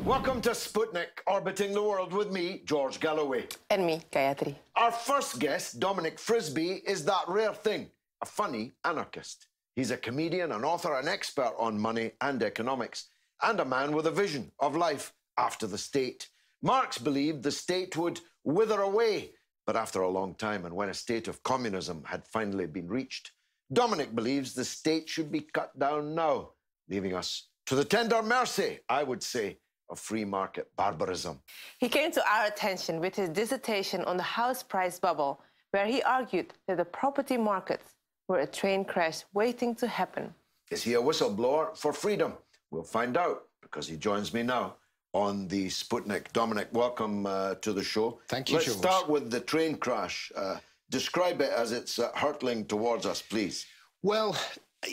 Welcome to Sputnik, orbiting the world with me, George Galloway. And me, Gayatri. Our first guest, Dominic Frisby, is that rare thing, a funny anarchist. He's a comedian, an author, an expert on money and economics, and a man with a vision of life after the state. Marx believed the state would wither away, but after a long time, and when a state of communism had finally been reached, Dominic believes the state should be cut down now, leaving us to the tender mercy, I would say, of free market barbarism. He came to our attention with his dissertation on the house price bubble, where he argued that the property markets were a train crash waiting to happen. Is he a whistleblower for freedom? We'll find out, because he joins me now on the Sputnik. Dominic, welcome to the show. Thank you, Let's George. start with the train crash. Describe it as it's hurtling towards us, please. Well,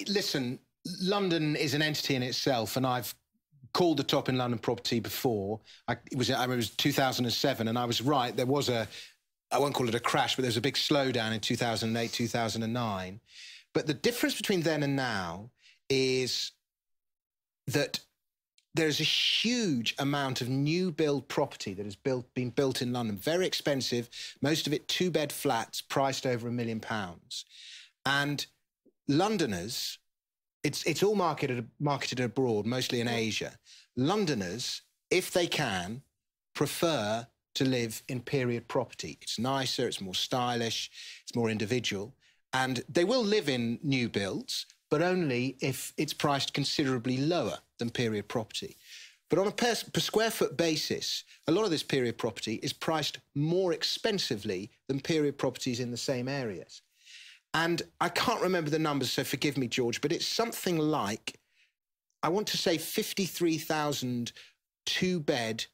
listen, London is an entity in itself, and I've called the top in London property before. It was 2007, and I was right. There was I won't call it a crash, but there was a big slowdown in 2008, 2009. But the difference between then and now is that there's a huge amount of new build property that has been built in London, very expensive, most of it two-bed flats priced over £1 million. And Londoners, it's all marketed abroad, mostly in Asia. Londoners, if they can, prefer to live in period property. It's nicer, it's more stylish, it's more individual. And they will live in new builds, but only if it's priced considerably lower than period property. But on a per square foot basis, a lot of this period property is priced more expensively than period properties in the same areas. And I can't remember the numbers, so forgive me, George, but it's something like, I want to say 53,000 two-bed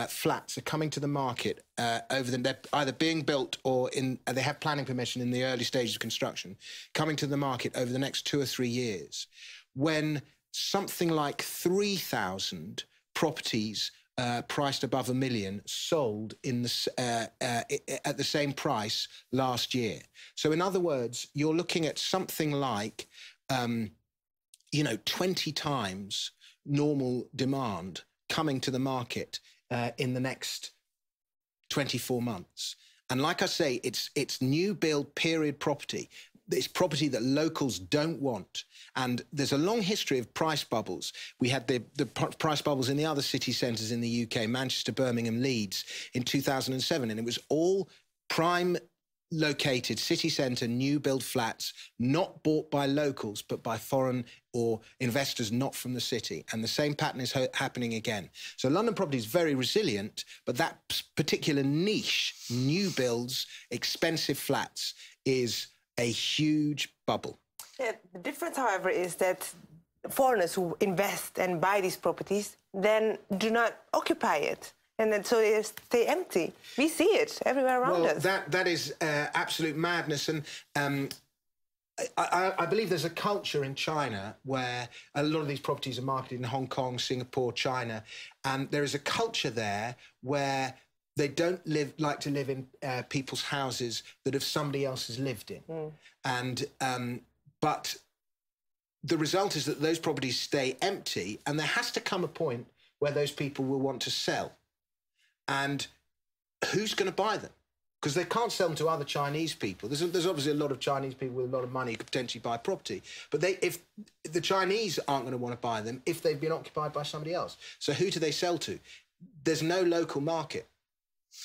flats are coming to the market they're either being built or they have planning permission in the early stages of construction, coming to the market over the next 2 or 3 years, when something like 3,000 properties priced above £1 million sold at the same price last year. So in other words, you're looking at something like, 20 times normal demand coming to the market in the next 24 months. And like I say, it's new build period property. It's property that locals don't want. And there's a long history of price bubbles. We had the price bubbles in the other city centres in the UK, Manchester, Birmingham, Leeds, in 2007. And it was all prime located city centre new build flats, not bought by locals, but by foreign or investors not from the city. And the same pattern is happening again. So London property is very resilient, but that particular niche, new builds, expensive flats, is a huge bubble. Yeah, the difference, however, is that foreigners who invest and buy these properties then do not occupy it. And then so they stay empty. We see it everywhere around us. That is absolute madness. And I believe there's a culture in China where a lot of these properties are marketed in Hong Kong, Singapore, China. And there is a culture there where they don't like to live in people's houses that somebody else has lived in. And but the result is that those properties stay empty, and there has to come a point where those people will want to sell. And who's going to buy them? Because they can't sell them to other Chinese people. There's obviously a lot of Chinese people with a lot of money who could potentially buy property. But if the Chinese aren't going to want to buy them if they've been occupied by somebody else. So who do they sell to? There's no local market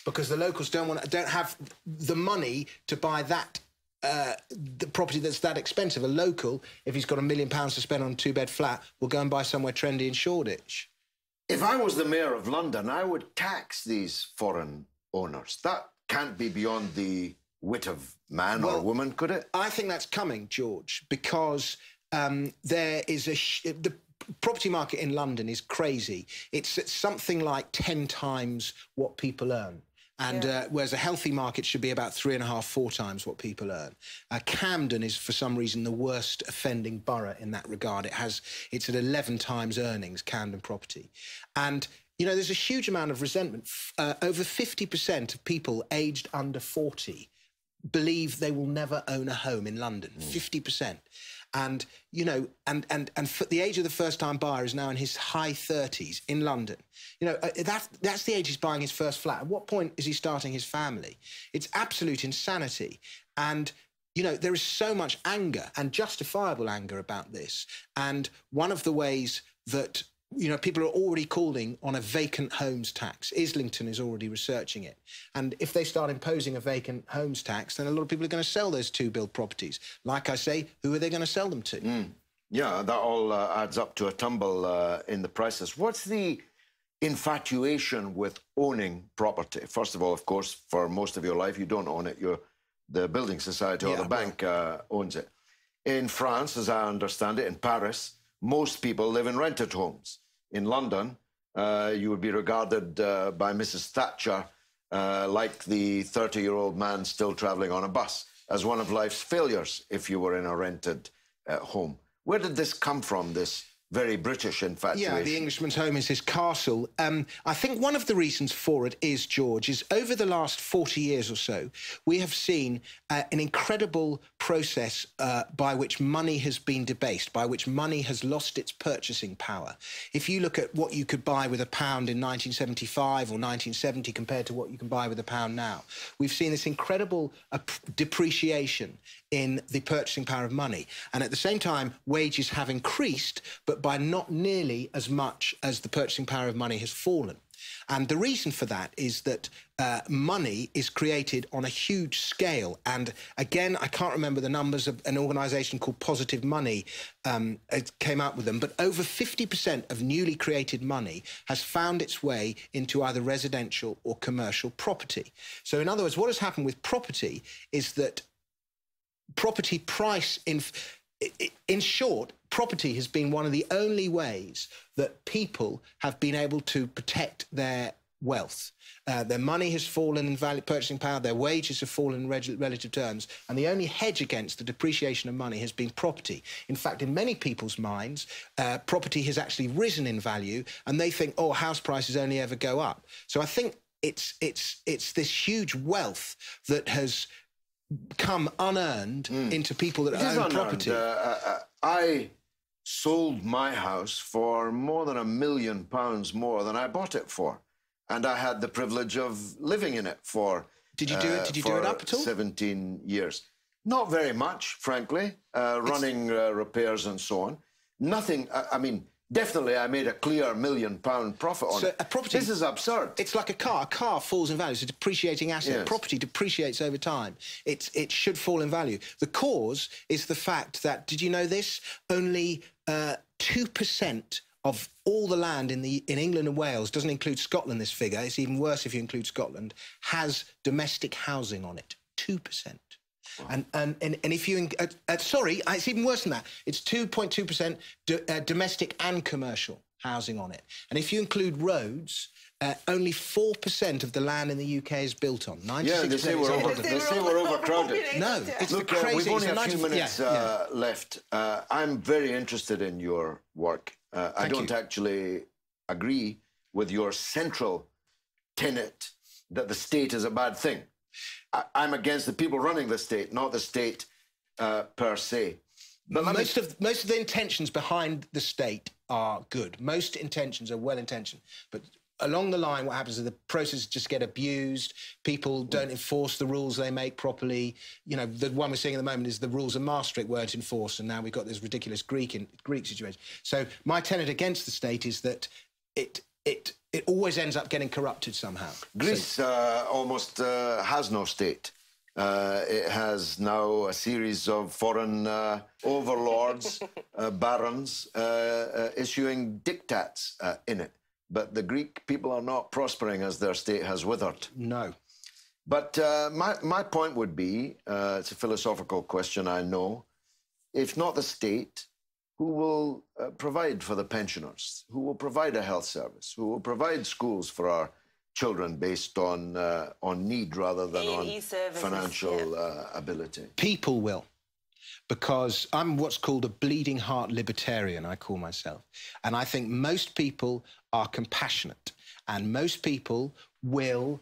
because the locals don't have the money to buy that the property that's that expensive. A local, if he's got £1 million to spend on a two-bed flat, will go and buy somewhere trendy in Shoreditch. If I was the mayor of London, I would tax these foreign owners. That can't be beyond the wit of man or woman, could it? I think that's coming, George, because there is the property market in London is crazy. It's at something like 10 times what people earn. And whereas a healthy market should be about 3.5, 4 times what people earn. Camden is, for some reason, the worst offending borough in that regard. It's at 11 times earnings, Camden property. And, you know, there's a huge amount of resentment. Over 50% of people aged under 40 believe they will never own a home in London. 50%. And, you know, and for the age of the first-time buyer is now in his high 30s in London. You know, that's the age he's buying his first flat. At what point is he starting his family? It's absolute insanity. And, you know, there is so much anger, and justifiable anger, about this. And one of the ways that, you know, people are already calling on a vacant homes tax. Islington is already researching it. And if they start imposing a vacant homes tax, then a lot of people are going to sell those to-build properties. Like I say, who are they going to sell them to? Yeah, that all adds up to a tumble in the prices. What's the infatuation with owning property? First of all, of course, for most of your life, you don't own it. The building society or the bank owns it. In France, as I understand it, in Paris, most people live in rented homes. In London, you would be regarded by Mrs. Thatcher like the 30-year-old man still travelling on a bus, as one of life's failures if you were in a rented home. Where did this come from, this very British infatuation? Yeah, the Englishman's home is his castle. I think one of the reasons for it is, George, is over the last 40 years or so, we have seen an incredible process by which money has been debased, by which money has lost its purchasing power. If you look at what you could buy with a pound in 1975 or 1970 compared to what you can buy with a pound now, we've seen this incredible depreciation in the purchasing power of money. And at the same time, wages have increased, but by not nearly as much as the purchasing power of money has fallen. And the reason for that is that money is created on a huge scale. And again, I can't remember the numbers of an organisation called Positive Money came out with them, but over 50% of newly created money has found its way into either residential or commercial property. So in other words, what has happened with property is that property price, in short, property has been one of the only ways that people have been able to protect their wealth. Their money has fallen in value, purchasing power, their wages have fallen in relative terms, and the only hedge against the depreciation of money has been property. In fact, in many people's minds, property has actually risen in value, and they think, oh, house prices only ever go up. So I think it's this huge wealth that has come unearned into people that own property. I sold my house for more than £1 million more than I bought it for, and I had the privilege of living in it for. Did you do it? Did you do it up at all? 17 years. Not very much, frankly. Running repairs and so on. Nothing. I mean, definitely, I made a clear £1 million profit on it. A property, this is absurd. It's like a car. A car falls in value. It's a depreciating asset. Yes. Property depreciates over time. It should fall in value. The cause is the fact that, did you know this? Only 2% of all the land in England and Wales, doesn't include Scotland, this figure, it's even worse if you include Scotland, has domestic housing on it. 2%. Wow. And if you... sorry, it's even worse than that. It's 2.2% domestic and commercial housing on it. And if you include roads, only 4% of the land in the UK is built on. 96% yeah, they say we're overcrowded. No, it's Look, crazy. We've only a few minutes left. I'm very interested in your work. I don't actually agree with your central tenet that the state is a bad thing. I'm against the people running the state, not the state per se. But most of the intentions behind the state are good. Most intentions are well-intentioned. But along the line, what happens is the processes just get abused. People don't enforce the rules they make properly. You know, the one we're seeing at the moment is the rules of Maastricht weren't enforced, and now we've got this ridiculous Greek situation. So my tenet against the state is that it always ends up getting corrupted somehow. Greece almost has no state. It has now a series of foreign overlords, barons, issuing diktats in it. But the Greek people are not prospering as their state has withered. No. But my point would be, it's a philosophical question, I know, if not the state, who will provide for the pensioners, who will provide a health service, who will provide schools for our children based on need rather than on financial ability? People will. Because I'm what's called a bleeding heart libertarian, I call myself. And I think most people are compassionate. And most people will,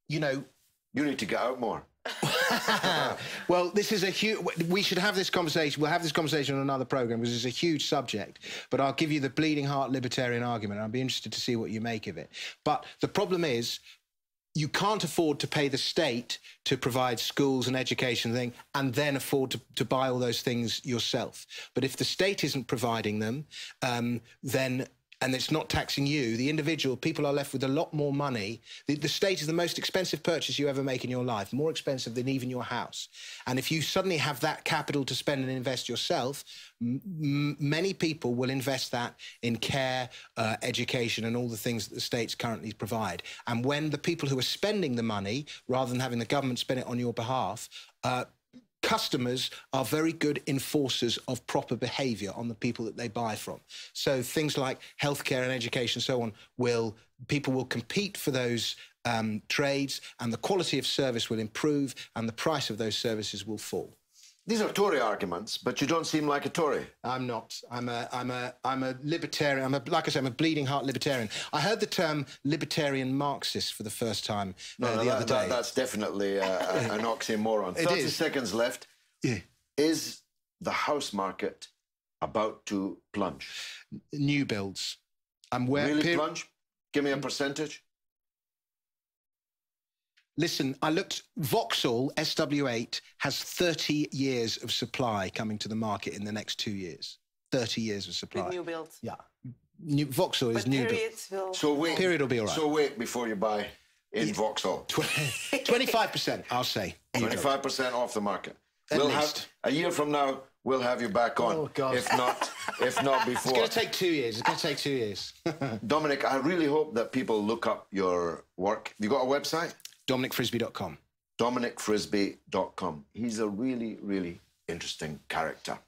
you know... You need to get out more. Well, this is a huge... We should have this conversation. We'll have this conversation on another programme because it's a huge subject. But I'll give you the bleeding heart libertarian argument. I'll be interested to see what you make of it. But the problem is, you can't afford to pay the state to provide schools and education and then afford to buy all those things yourself. But if the state isn't providing them, then... and it's not taxing you, the individual, people are left with a lot more money. The state is the most expensive purchase you ever make in your life, more expensive than even your house. And if you suddenly have that capital to spend and invest yourself, many people will invest that in care, education, and all the things that the states currently provide. And when the people who are spending the money, rather than having the government spend it on your behalf, customers are very good enforcers of proper behaviour on the people that they buy from. So things like healthcare and education and so on, people will compete for those trades, and the quality of service will improve and the price of those services will fall. These are Tory arguments, but you don't seem like a Tory. I'm not. I'm a libertarian. Like I said, I'm a bleeding heart libertarian. I heard the term libertarian Marxist for the first time the other day. That's definitely an oxymoron. 30 seconds left. Yeah. Is the house market about to plunge? New builds. Really plunge? Give me a percentage. Listen, I looked... Vauxhall SW8 has 30 years of supply coming to the market in the next 2 years. 30 years of supply. With new builds. Yeah. Vauxhall is new build. So wait. Period will be all right. So wait before you buy in Vauxhall. 25%, I'll say. 25% off the market. At least. A year from now, we'll have you back on. Oh, God. If not before. It's going to take 2 years. It's going to take 2 years. Dominic, I really hope that people look up your work. Have you got a website? DominicFrisby.com. DominicFrisby.com. He's a really, really interesting character.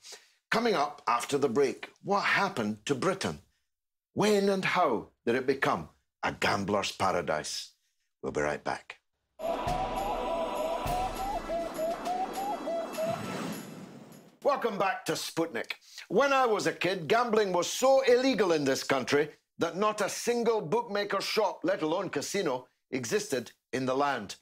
Coming up after the break, what happened to Britain? When and how did it become a gambler's paradise? We'll be right back. Welcome back to Sputnik. When I was a kid, gambling was so illegal in this country that not a single bookmaker shop, let alone casino, existed in the land.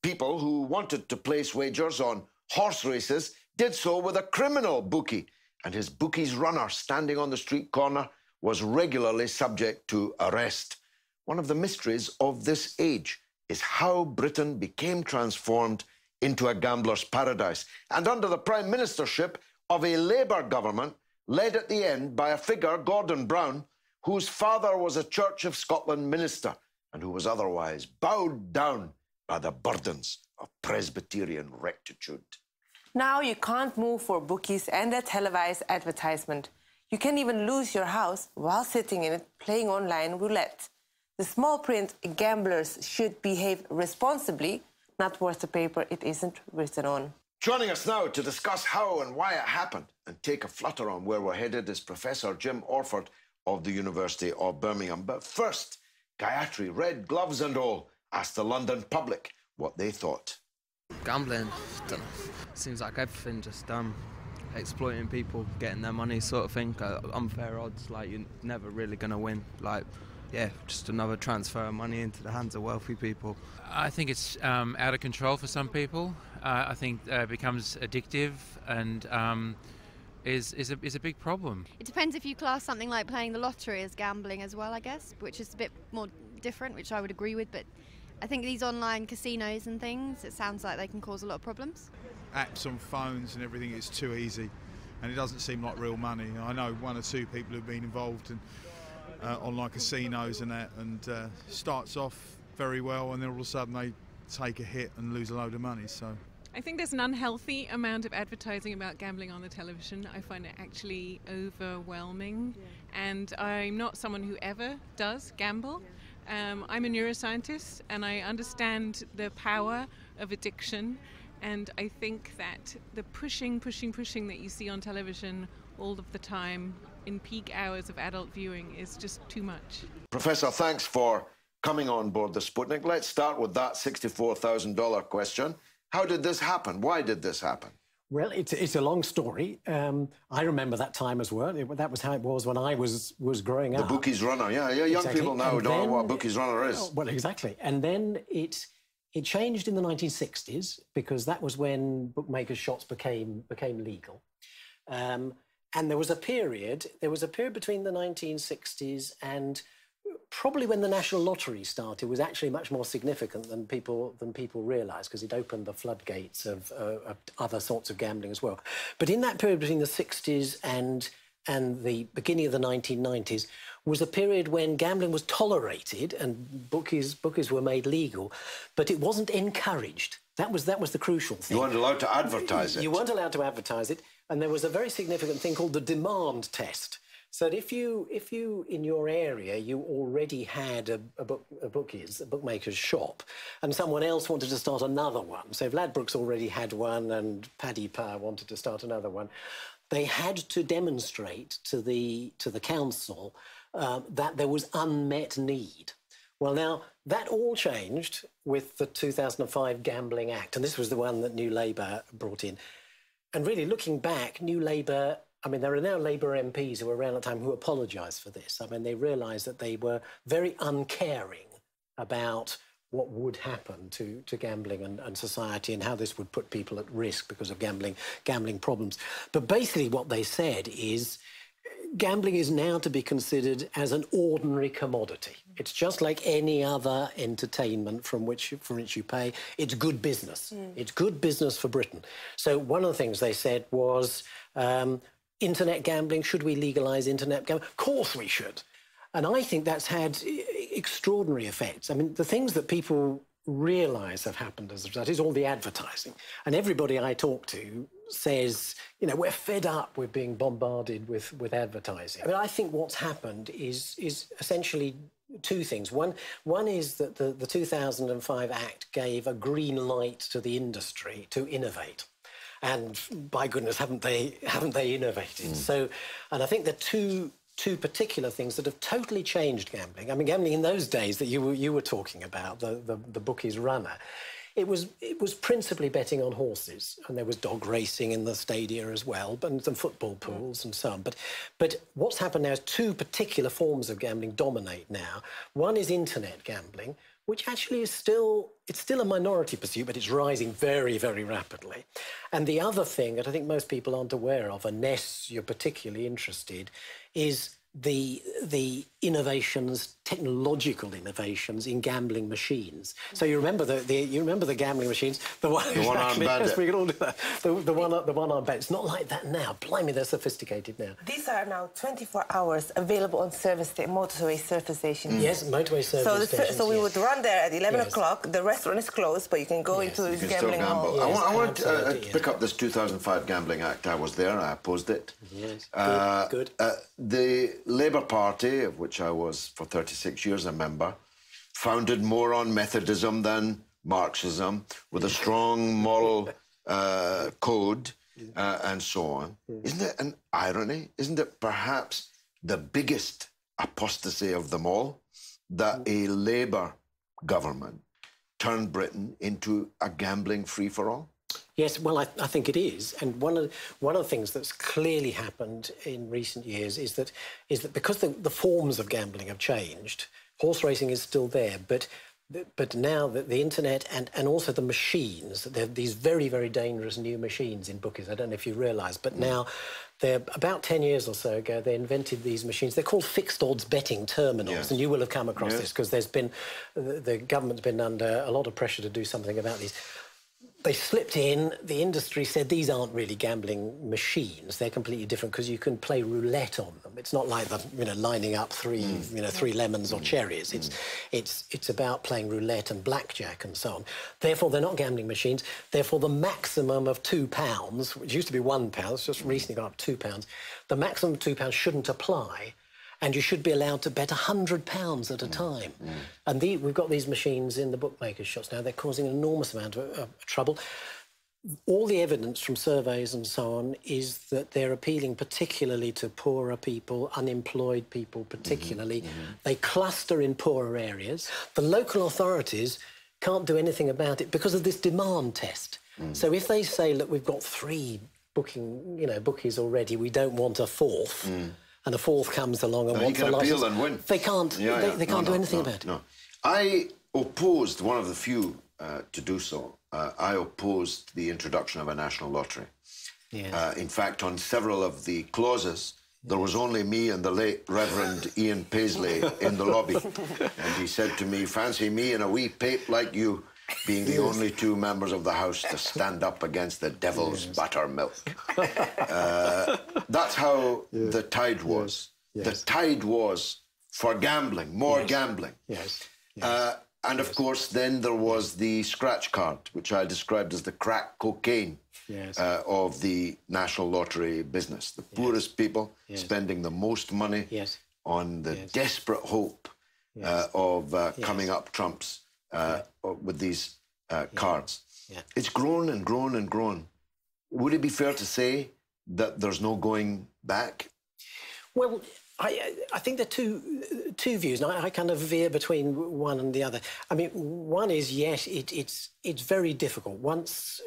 People who wanted to place wagers on horse races did so with a criminal bookie, and his bookie's runner standing on the street corner was regularly subject to arrest. One of the mysteries of this age is how Britain became transformed into a gambler's paradise, and under the prime ministership of a Labour government led at the end by a figure, Gordon Brown, whose father was a Church of Scotland minister and who was otherwise bowed down by the burdens of Presbyterian rectitude. Now you can't move for bookies and a televised advertisement. You can even lose your house while sitting in it playing online roulette. The small print, gamblers should behave responsibly, not worth the paper it isn't written on. Joining us now to discuss how and why it happened and take a flutter on where we're headed is Professor Jim Orford of the University of Birmingham. But first, Gayatri, red gloves and all, asked the London public what they thought. Gambling, don't know. Seems like everything, just exploiting people, getting their money sort of thing. Unfair odds, like you're never really going to win. Like, yeah, just another transfer of money into the hands of wealthy people. I think it's out of control for some people. I think it becomes addictive and is a big problem. It depends if you class something like playing the lottery as gambling as well, I guess, which is a bit more different, which I would agree with, but I think these online casinos and things, it sounds like they can cause a lot of problems. Apps on phones and everything, it's too easy and it doesn't seem like real money. I know one or two people who've been involved in online casinos and that, and starts off very well and then all of a sudden they take a hit and lose a load of money. So I think there's an unhealthy amount of advertising about gambling on the television. I find it actually overwhelming, and I'm not someone who ever does gamble. I'm a neuroscientist and I understand the power of addiction, and I think that the pushing that you see on television all of the time in peak hours of adult viewing is just too much. Professor, thanks for coming on board the Sputnik. Let's start with that $64,000 question. How did this happen? Why did this happen? Well, it's a long story. I remember that time as well. That was how it was when I was growing up. The bookies runner, yeah. Young Exactly. people now don't know what a bookies runner is. Well, exactly. And then it changed in the 1960s because that was when bookmakers' shops became legal. And there was a period between the 1960s and probably when the National Lottery started was actually much more significant than people realised because it opened the floodgates of other sorts of gambling as well. But in that period between the 60s and the beginning of the 1990s was a period when gambling was tolerated and bookies were made legal, but it wasn't encouraged. That was the crucial thing. You weren't allowed to advertise it. You weren't allowed to advertise it, and there was a very significant thing called the demand test. So that if you in your area you already had a bookmaker's shop, and someone else wanted to start another one. So if Ladbrokes already had one and Paddy Power wanted to start another one, they had to demonstrate to the council that there was unmet need. Well, now, that all changed with the 2005 Gambling Act, and this was the one that New Labour brought in. And really, looking back, New Labour, I mean, there are now Labour MPs who were around at the time who apologised for this. I mean, they realised that they were very uncaring about what would happen to gambling and society and how this would put people at risk because of gambling problems. But basically what they said is gambling is now to be considered as an ordinary commodity. It's just like any other entertainment for which you pay. It's good business. It's good business for Britain. So one of the things they said was internet gambling, should we legalise internet gambling? Of course we should. And I think that's had extraordinary effects. I mean, the things that people realise have happened as a result is all the advertising. And everybody I talk to says, you know, we're fed up with being bombarded with advertising. I mean, I think what's happened is essentially two things. One is that the 2005 Act gave a green light to the industry to innovate. And by goodness, haven't they innovated? So, and I think the two particular things that have totally changed gambling. I mean, gambling in those days that you were talking about, the bookies runner, it was principally betting on horses, and there was dog racing in the stadia as well, and some football pools and so on. But what's happened now is two particular forms of gambling dominate now. One is internet gambling, which actually is still a minority pursuit, but it's rising very, very rapidly. And the other thing that I think most people aren't aware of, unless you're particularly interested, is the innovations, technological innovations in gambling machines. So you remember the gambling machines, the one on bandit. We can all do that. The one on bandit. It's not like that now. Blimey, they're sophisticated now. These are now 24 hours available on motorway service stations. Yes, motorway service stations. So we would run there at 11 o'clock. The restaurant is closed, but you can go into this gambling hall. Yes, I want to pick up this 2005 Gambling Act. I was there. I opposed it. Yes, good. The Labour Party, of which I was for 36 years a member, founded more on Methodism than Marxism, with a strong moral code and so on. Isn't it an irony? Isn't it perhaps the biggest apostasy of them all that a Labour government turned Britain into a gambling free-for-all? Yes, well, I think it is. And one of the things that's clearly happened in recent years is that because the forms of gambling have changed, horse racing is still there, but now the internet and also the machines, there are these very, very dangerous new machines in bookies. I don't know if you realise, but now they're about 10 years or so ago, they invented these machines. They're called fixed odds betting terminals, and you will have come across this because the government's been under a lot of pressure to do something about these. They slipped in. The industry said these aren't really gambling machines. They're completely different because you can play roulette on them. It's not like lining up three lemons or cherries. It's about playing roulette and blackjack and so on. Therefore, they're not gambling machines. Therefore, the maximum of £2, which used to be £1, it's just recently gone up £2. The maximum of £2 shouldn't apply. And you should be allowed to bet £100 at a time. And we've got these machines in the bookmakers' shops now. They're causing an enormous amount of trouble. all the evidence from surveys and so on is that they're appealing particularly to poorer people, unemployed people particularly. They cluster in poorer areas. The local authorities can't do anything about it because of this demand test. So if they say, look, we've got 3 bookies already, we don't want a fourth, and a fourth comes along and wants a license, appeal and win. They can't. They can't do anything about it. No. I opposed, one of the few to do so, I opposed the introduction of a national lottery. Yes. In fact, on several of the clauses, there was only me and the late Reverend Ian Paisley in the lobby. And he said to me, fancy me in a wee pape like you being the only 2 members of the House to stand up against the devil's buttermilk. That's how the tide was. The tide was for gambling, more gambling. And of course, then there was the scratch card, which I described as the crack cocaine of the national lottery business. The poorest people spending the most money on the desperate hope of coming up trumps with these cards. It's grown and grown and grown. Would it be fair to say that there's no going back? Well, I think there are two views, and I kind of veer between one and the other. I mean, one is, yes, it's very difficult. Once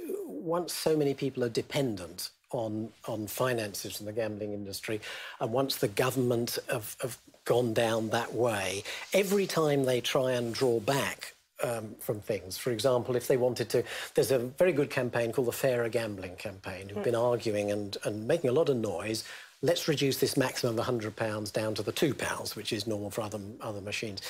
so many people are dependent on finances in the gambling industry, and once the government have gone down that way, every time they try and draw back from things. For example, if they wanted to... There's a very good campaign called the Fairer Gambling Campaign, who've been arguing and making a lot of noise. Let's reduce this maximum of £100 down to the £2, which is normal for other machines.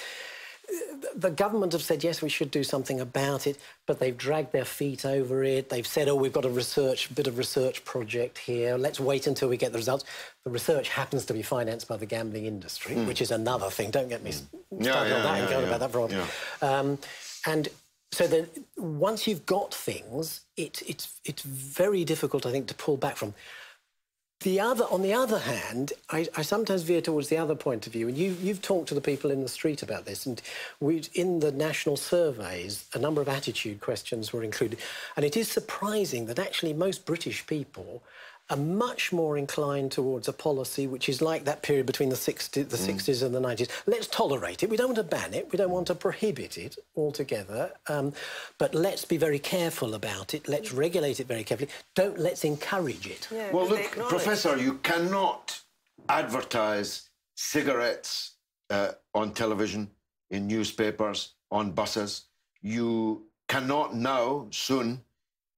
The government have said, yes, we should do something about it, but they've dragged their feet over it. They've said, oh, we've got a bit of research project here. Let's wait until we get the results. The research happens to be financed by the gambling industry, which is another thing. Don't get me started on that and go about that for a while. And so then once you've got things, it's very difficult, I think, to pull back from. On the other hand, I sometimes veer towards the other point of view, and you've talked to the people in the street about this, and in the national surveys, a number of attitude questions were included, and it is surprising that actually most British people are much more inclined towards a policy which is like that period between the 60s and the 90s. Let's tolerate it. We don't want to ban it. We don't want to prohibit it altogether. But let's be very careful about it. Let's regulate it very carefully. Let's encourage it. Yeah, well, look, Professor, you cannot advertise cigarettes on television, in newspapers, on buses. You cannot now, soon,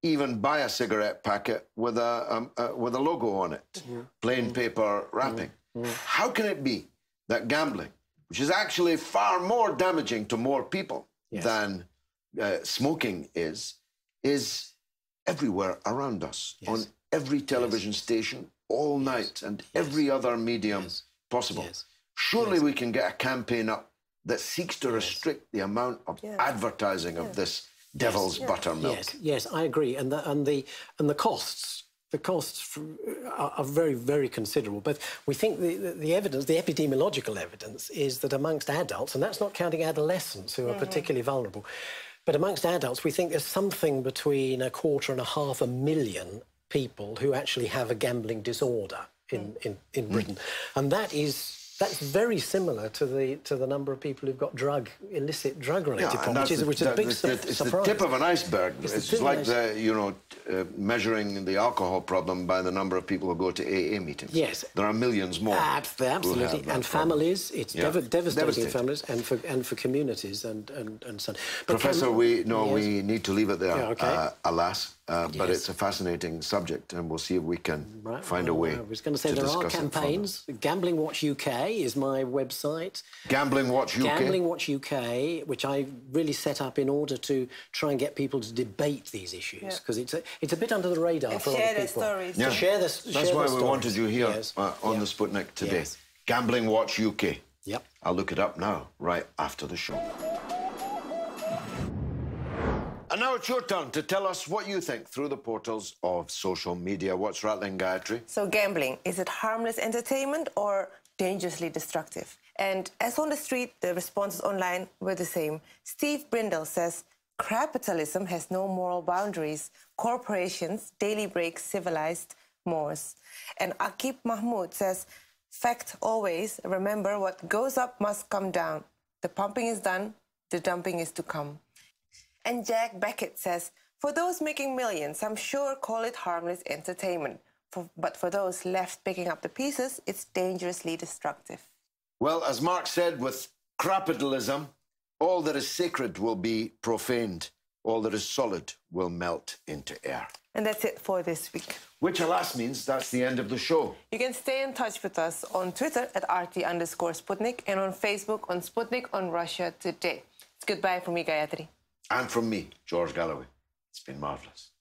even buy a cigarette packet with a logo on it, plain paper wrapping. How can it be that gambling, which is actually far more damaging to more people than smoking is everywhere around us, on every television station, all night, and every other medium possible? Surely we can get a campaign up that seeks to restrict the amount of advertising of this devil's buttermilk. Yes, I agree, and the costs are very, very considerable. But we think the evidence, the epidemiological evidence, is that amongst adults, and that's not counting adolescents who are particularly vulnerable, but amongst adults, we think there's something between 250,000 people who actually have a gambling disorder in Britain, and that's very similar to the number of people who've got illicit drug-related problems, which is a big surprise. It's the tip of an iceberg. It's like measuring the alcohol problem by the number of people who go to AA meetings. Yes, there are millions more. Absolutely, and families. It's devastating for families and for communities and so on. But Professor, we need to leave it there. Alas. But it's a fascinating subject, and we'll see if we can find a way. I was going to say there are campaigns. Gambling Watch UK is my website. Gambling Watch UK? Gambling Watch UK, which I really set up in order to try and get people to debate these issues, because it's a bit under the radar for a lot of people. Stories. Yeah. That's why we wanted you here on the Sputnik today. Yes. Gambling Watch UK. Yep. I'll look it up now, right after the show. And now it's your turn to tell us what you think through the portals of social media. What's rattling, Gayatri? So gambling, is it harmless entertainment or dangerously destructive? And as on the street, the responses online were the same. Steve Brindle says, Capitalism has no moral boundaries. Corporations daily break civilized mores. And Akib Mahmoud says, fact always, remember what goes up must come down. The pumping is done, the dumping is to come. And Jack Beckett says, for those making millions, I'm sure call it harmless entertainment. But for those left picking up the pieces, it's dangerously destructive. Well, as Marx said, with capitalism, all that is sacred will be profaned. All that is solid will melt into air. And that's it for this week. Which, alas, means that's the end of the show. You can stay in touch with us on Twitter at RT_Sputnik and on Facebook on Sputnik on Russia Today. It's goodbye from me, Gayatri. And from me, George Galloway. It's been marvellous.